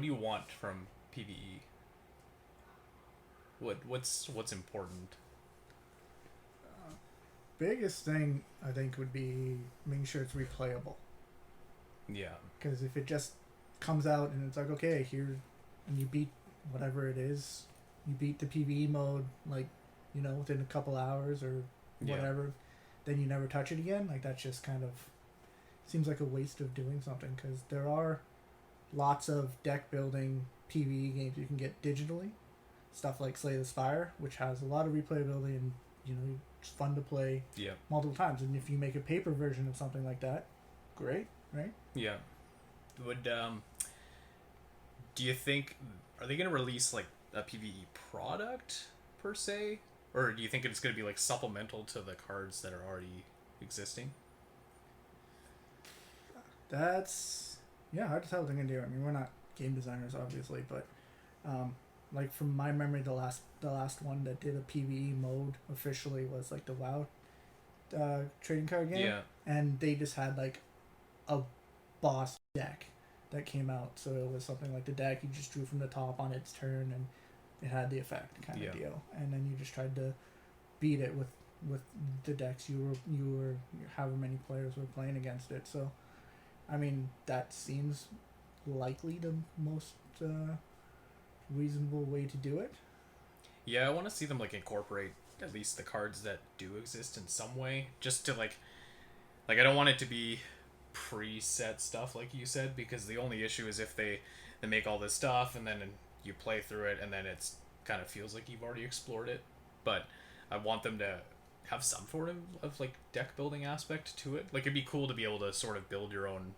do you want from PvE? What's important? Biggest thing I think would be making sure it's replayable. Yeah. Because if it just comes out and it's like, okay, here, and you beat whatever it is, you beat the PvE mode, like, within a couple hours or Yeah. whatever, then you never touch it again. Like, that's just kind of seems like a waste of doing something because there are lots of deck building PvE games you can get digitally. Stuff like Slay the Spire, which has a lot of replayability and, it's fun to play Yeah. multiple times. And if you make a paper version of something like that, great, right? Yeah. Would do you think are they gonna release like a PvE product per se, or do you think it's gonna be like supplemental to the cards that are already existing? That's hard to tell what they're gonna do. I mean, we're not game designers, obviously, but um, like from my memory, the last one that did a PVE mode officially was like the WoW trading card game, Yeah. and they just had like a boss deck that came out. So it was something like the deck you just drew from the top on its turn, and it had the effect kind Yeah. of deal. And then you just tried to beat it with the decks you were however many players were playing against it. So I mean, that seems likely the most reasonable way to do it. Yeah, I want to see them like incorporate at least the cards that do exist in some way, just to like I don't want it to be preset stuff like you said, because the only issue is if they make all this stuff and then you play through it and then it's kind of feels like you've already explored it. But I want them to have some sort of like deck building aspect to it. Like it'd be cool to be able to sort of build your own,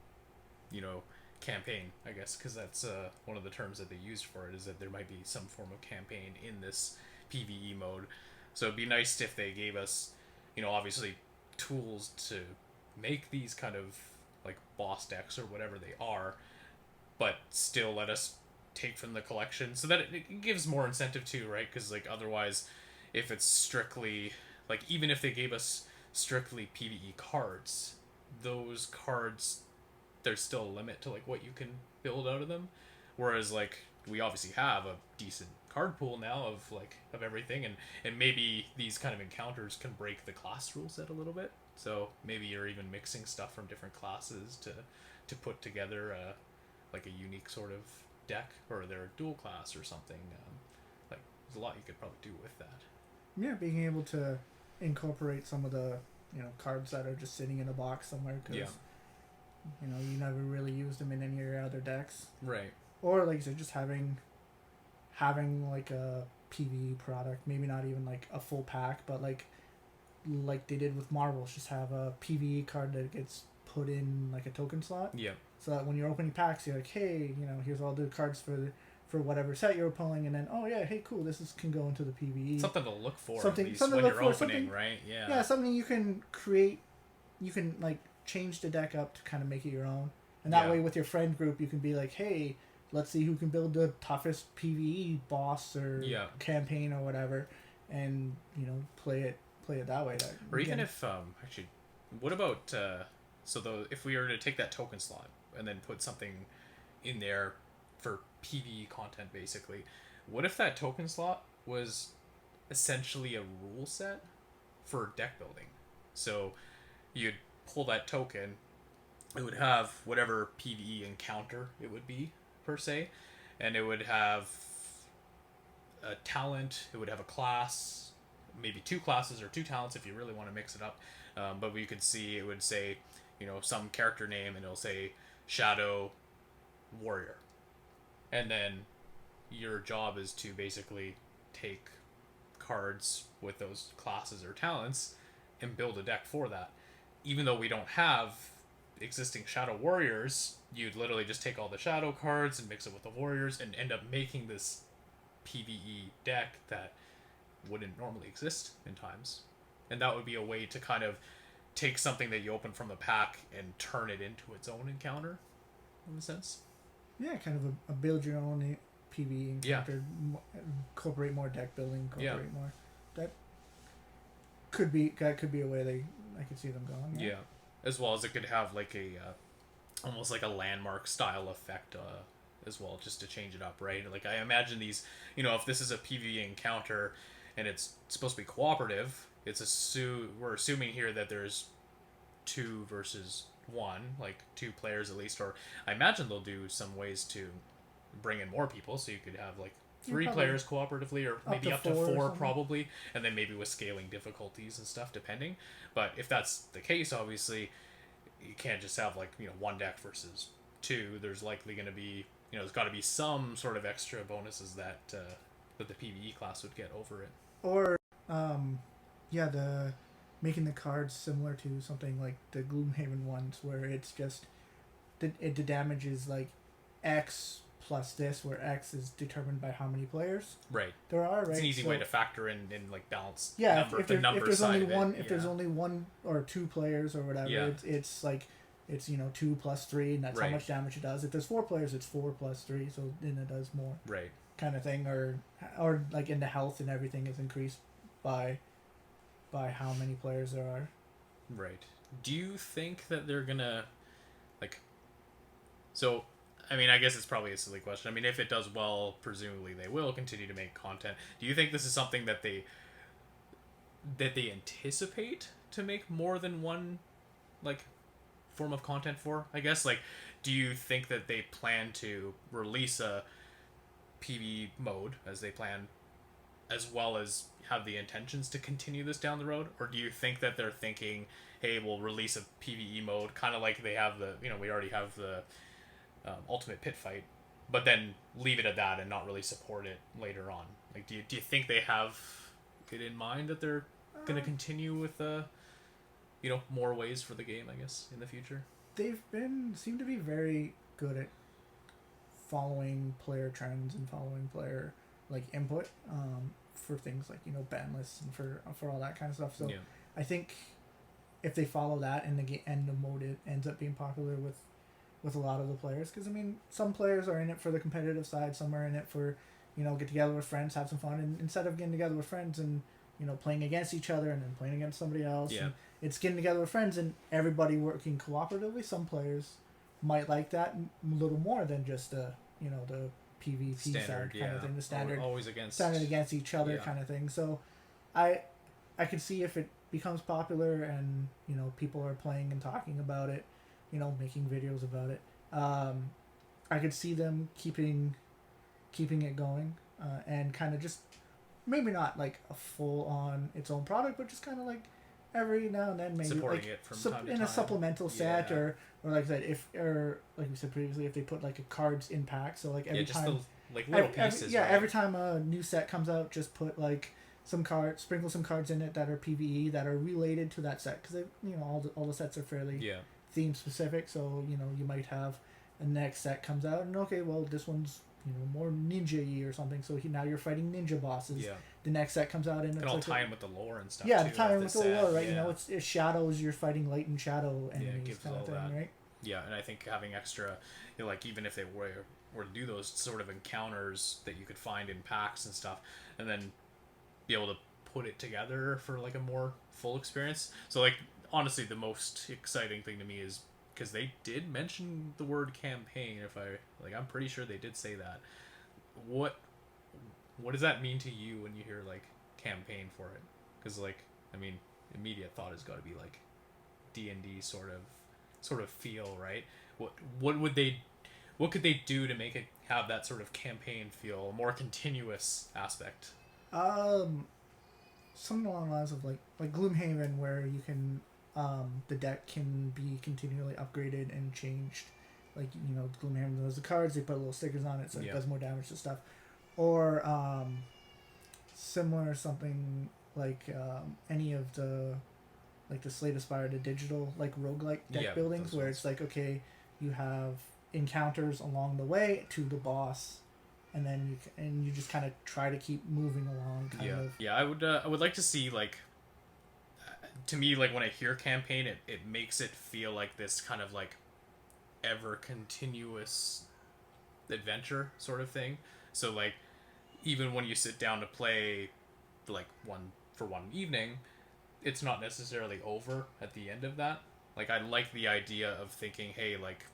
you know, campaign, I guess, because that's one of the terms that they used for it, is that there might be some form of campaign in this PVE mode. So it'd be nice if they gave us, you know, obviously tools to make these kind of like boss decks or whatever they are, but still let us take from the collection so that it gives more incentive too, right? Because like otherwise, if it's strictly like even if they gave us strictly PVE cards, those cards there's still a limit to like what you can build out of them. Whereas like we obviously have a decent card pool now of like of everything, and maybe these kind of encounters can break the class rule set a little bit. So maybe you're even mixing stuff from different classes to put together like a unique sort of deck, or they're a dual class or something. Like there's a lot you could probably do with that. Yeah, being able to incorporate some of the cards that are just sitting in a box somewhere because Yeah. you never really used them in any of your other decks, Right. or like you said, just having like a PvE product, maybe not even like a full pack, but like they did with Marvels, just have a PvE card that gets put in like a token slot, Yeah. so that when you're opening packs, you're like, hey, here's all the cards for whatever set you're pulling, and then oh yeah, hey cool, can go into the PvE. Something to look for at Something least something when to look you're for, opening, something right? Yeah. yeah, something you can create. You can like change the deck up to kind of make it your own, and that Yeah. way with your friend group you can be like, hey, let's see who can build the toughest PvE boss or Yeah. campaign or whatever, and play it that way. That Or even again, if actually, what about so though if we were to take that token slot and then put something in there for PvE content, basically, what if that token slot was essentially a rule set for deck building? So you'd pull that token, it would have whatever PvE encounter it would be per se, and it would have a talent, it would have a class, maybe two classes or two talents if you really want to mix it up. But we could see it would say, you know, some character name, and it'll say Shadow Warrior, and then your job is to basically take cards with those classes or talents and build a deck for that. Even though we don't have existing Shadow Warriors, you'd literally just take all the Shadow cards and mix it with the Warriors and end up making this PvE deck that wouldn't normally exist in times. And that would be a way to kind of take something that you open from the pack and turn it into its own encounter, in a sense. yeah, kind of a build your own PvE Yeah. encounter, incorporate more deck building, Yeah. incorporate more. That could be a way I could see them going. Yeah. Yeah. As well as it could have like a almost like a landmark style effect as well, just to change it up, right? Like I imagine these, if this is a PvE encounter and it's supposed to be cooperative, we're assuming here that there's two versus one, like two players at least, or I imagine they'll do some ways to bring in more people, so you could have like three players cooperatively, or maybe up to four probably, and then maybe with scaling difficulties and stuff depending. But if that's the case, obviously you can't just have like one deck versus two. There's likely going to be there's got to be some sort of extra bonuses that that the PvE class would get over it. Or yeah, the making the cards similar to something like the Gloomhaven ones, where it's just the damage is like X plus this, where X is determined by how many players right there are. Right, it's an easy way to factor in like balance. Yeah, if there's only one, there's only one or two players or whatever, it's like it's 2 plus 3, and that's how much damage it does. If there's 4 players, it's 4 plus 3, so then it does more. Right. Kind of thing, or like in the health and everything is increased by how many players there are. Right. Do you think that they're gonna like? So, I mean, I guess it's probably a silly question. I mean, if it does well, presumably they will continue to make content. Do you think this is something that they anticipate to make more than one like form of content for? I guess, like, do you think that they plan to release a PvE mode as they plan, as well as have the intentions to continue this down the road? Or do you think that they're thinking, hey, we'll release a PvE mode, kind of like they have the, we already have the Ultimate Pit Fight, but then leave it at that and not really support it later on? Like, do you think they have it in mind that they're going to continue with more ways for the game, I guess, in the future? They've seem to be very good at following player trends and following player like input for things like ban lists and for all that kind of stuff. So I think if they follow that and the mode it ends up being popular with a lot of the players, because I mean some players are in it for the competitive side, some are in it for get together with friends, have some fun, and instead of getting together with friends and playing against each other and then playing against somebody else, and it's getting together with friends and everybody working cooperatively. Some players might like that a little more than just the PvP standard, side kind of thing, the standard always against each other kind of thing. So I could see if it becomes popular and people are playing and talking about it, making videos about it, I could see them keeping it going, and kind of just maybe not like a full on its own product, but just kind of like every now and then, maybe supporting it from time to in time. A supplemental set, or like I said, or like we said previously, if they put like a cards in pack, so like every time, like little pieces. Every time a new set comes out, just put like some cards, sprinkle some cards in it that are PvE that are related to that set, because all the sets are fairly theme specific. So you might have a next set comes out and okay, well this one's more ninja-y or something, so now you're fighting ninja bosses. The next set comes out and it's all like tie in with the lore and stuff. Yeah, tie in with the lore, right? It's shadows, you're fighting light and shadow enemies, kind of thing, that. right? Yeah, and I think having extra, like even if they were to do those sort of encounters that you could find in packs and stuff, and then be able to put it together for like a more full experience. So like honestly, the most exciting thing to me is because they did mention the word campaign. I'm pretty sure they did say that. What does that mean to you when you hear like campaign for it? Because immediate thought has got to be like D&D sort of feel, right? What could they do to make it have that sort of campaign feel, a more continuous aspect? Something along the lines of like Gloomhaven, where you can the deck can be continually upgraded and changed. Like Gloomhaven does the cards, they put little stickers on it so it does more damage to stuff. Or similar something like any of the like the Slay the Spire, the digital like roguelike deck buildings, where it's like okay, you have encounters along the way to the boss, and then you just kind of try to keep moving along. I would like to see like. To me, like when I hear campaign, it makes it feel like this kind of like ever continuous adventure sort of thing. So like even when you sit down to play like one evening, it's not necessarily over at the end of that. Like I like the idea of thinking, hey, like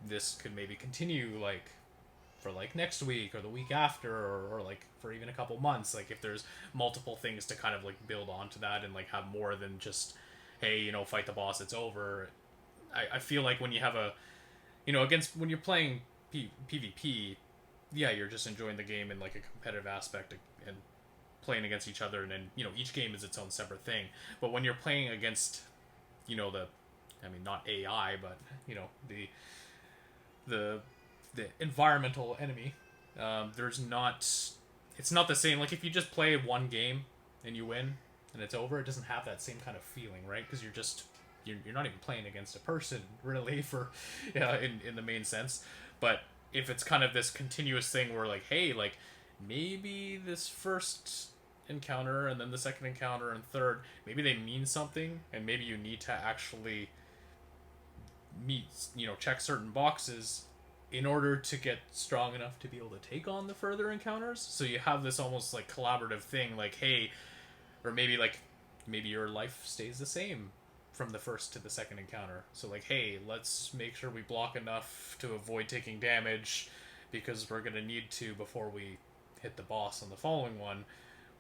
this could maybe continue like for like next week or the week after, or like for even a couple months. Like if there's multiple things to kind of like build onto that and like have more than just, hey, fight the boss, it's over. I feel like when you have a, against when you're playing PvP, yeah, you're just enjoying the game in like a competitive aspect and playing against each other, and then each game is its own separate thing. But when you're playing against, not AI, but the the the environmental enemy, there's not it's not the same. Like if you just play one game and you win and it's over, it doesn't have that same kind of feeling, right? Because you're not even playing against a person really for in the main sense. But if it's kind of this continuous thing where like, hey, like maybe this first encounter and then the second encounter and third, maybe they mean something, and maybe you need to actually check certain boxes in order to get strong enough to be able to take on the further encounters. So you have this almost like collaborative thing, like, hey, or maybe your life stays the same from the first to the second encounter. So like, hey, let's make sure we block enough to avoid taking damage because we're gonna need to before we hit the boss on the following one.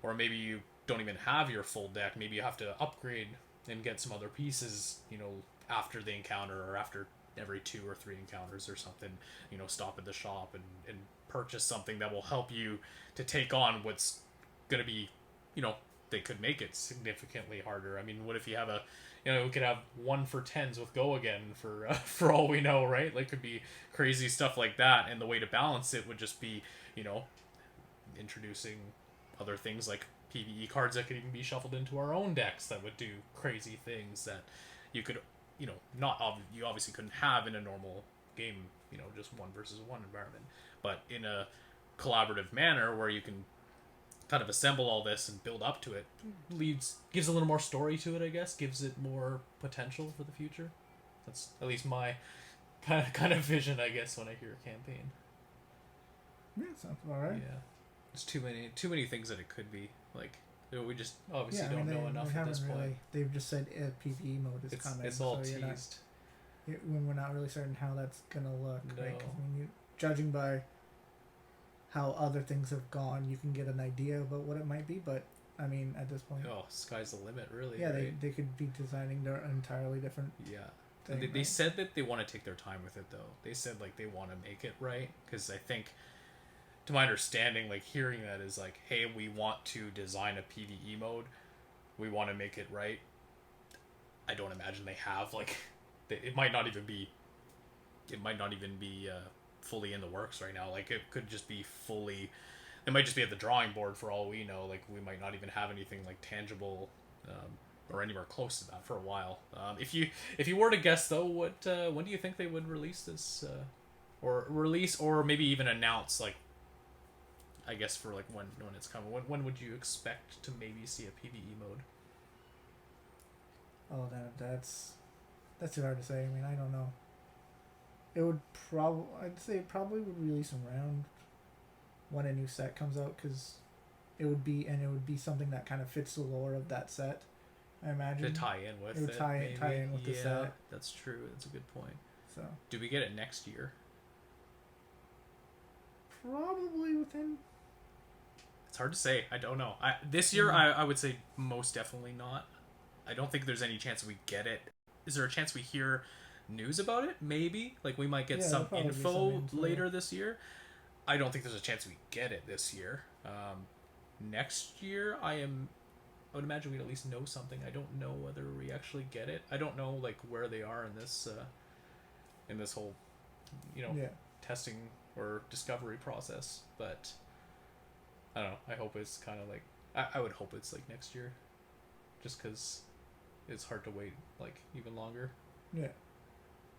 Or maybe you don't even have your full deck. Maybe you have to upgrade and get some other pieces, after the encounter or after every 2 or 3 encounters or something, stop at the shop and purchase something that will help you to take on what's going to be, they could make it significantly harder. I mean, what if you have we could have 1 for 10s with Go Again for all we know, right? Like, could be crazy stuff like that. And the way to balance it would just be, introducing other things like PvE cards that could even be shuffled into our own decks that would do crazy things that you could, you obviously couldn't have in a normal game, just 1 versus 1 environment, but in a collaborative manner where you can kind of assemble all this and build up to it, gives a little more story to it, I guess, gives it more potential for the future. That's at least my kind of vision, I guess, when I hear a campaign. Yeah, sounds all right. Yeah. There's too many things that it could be. Like, we just obviously don't know enough at this point. They've just said PvE mode is coming. It's all teased. When we're not really certain how that's gonna look. No. Right? 'Cause judging by how other things have gone, you can get an idea about what it might be. But I mean, at this point, sky's the limit, really. Yeah, right? they could be designing their entirely different. Yeah. Thing, they said that they want to take their time with it, though. They said like they want to make it right, because I think, to my understanding, like hearing that is like, hey, we want to design a PvE mode, we want to make it right. I don't imagine they have like, it might not even be fully in the works right now. Like it could just be fully, it might just be at the drawing board for all we know. Like we might not even have anything like tangible or anywhere close to that for a while. If you were to guess though, what when do you think they would release this, or maybe even announce, like, I guess for like when it's coming? When would you expect to maybe see a PvE mode? Oh, that's too hard to say. I mean, I don't know. It would I'd say it probably would release around when a new set comes out, because it would be something that kind of fits the lore of that set. I imagine to tie in with it. Would tie in with the set. That's true. That's a good point. So do we get it next year? Probably within. It's hard to say. I don't know. This year, I would say most definitely not. I don't think there's any chance we get it. Is there a chance we hear news about it? Maybe. Like, we might get some info later this year. I don't think there's a chance we get it this year. Next year, I would imagine we'd at least know something. I don't know whether we actually get it. I don't know, like, where they are in this whole, testing or discovery process. But I don't know. I hope it's kind of like, I would hope it's like next year, just because it's hard to wait like even longer. Yeah.